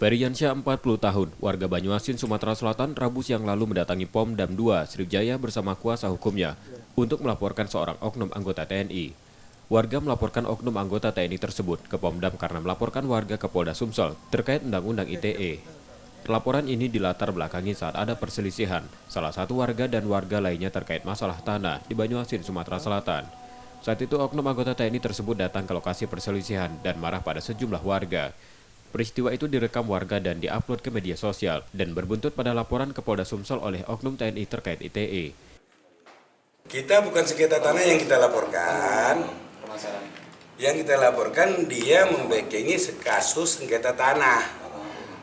Periansyah 40 tahun, warga Banyuasin, Sumatera Selatan, Rabu siang lalu mendatangi POM Dam 2 Sriwijaya bersama kuasa hukumnya untuk melaporkan seorang oknum anggota TNI. Warga melaporkan oknum anggota TNI tersebut ke POM Dam karena melaporkan warga ke Polda Sumsel terkait Undang-Undang ITE. Laporan ini dilatar belakangi saat ada perselisihan salah satu warga dan warga lainnya terkait masalah tanah di Banyuasin, Sumatera Selatan. Saat itu oknum anggota TNI tersebut datang ke lokasi perselisihan dan marah pada sejumlah warga. Peristiwa itu direkam warga dan diupload ke media sosial dan berbuntut pada laporan ke Polda Sumsel oleh oknum TNI terkait ITE. Kita bukan sengketa tanah yang kita laporkan. Yang kita laporkan dia membackingi kasus sengketa tanah.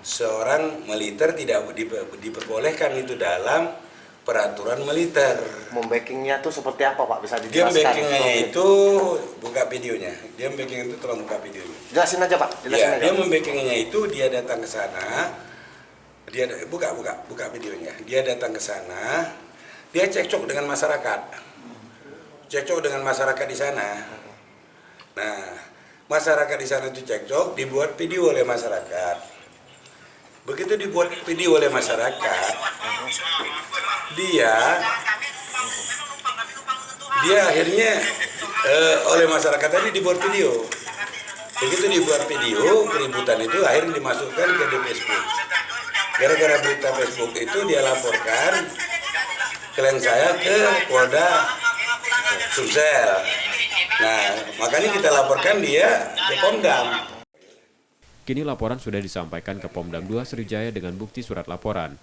Seorang militer tidak diperbolehkan itu dalam peraturan militer. Membackingnya tuh seperti apa Pak? Bisa Dia dijelaskan? backingnya itu buka videonya. Dia backing itu tolong buka videonya. Jelasin aja Pak. Jelasin Ya, aja. dia membackingnya itu dia datang ke sana. Dia buka videonya. Dia datang ke sana. Dia cekcok dengan masyarakat. Cekcok dengan masyarakat di sana. Nah, masyarakat di sana itu cekcok dibuat video oleh masyarakat. Begitu dibuat video oleh masyarakat, dia akhirnya oleh masyarakat tadi dibuat video. Begitu dibuat video, keributan itu akhirnya dimasukkan ke di Facebook. Gara-gara berita Facebook itu dia laporkan klien saya ke Polda Sumsel. Nah, makanya kita laporkan dia ke Pomdam. Kini laporan sudah disampaikan ke POM Dam 2 Sriwijaya dengan bukti surat laporan.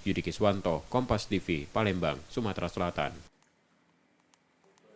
Yudi Kiswanto, Kompas TV, Palembang, Sumatera Selatan.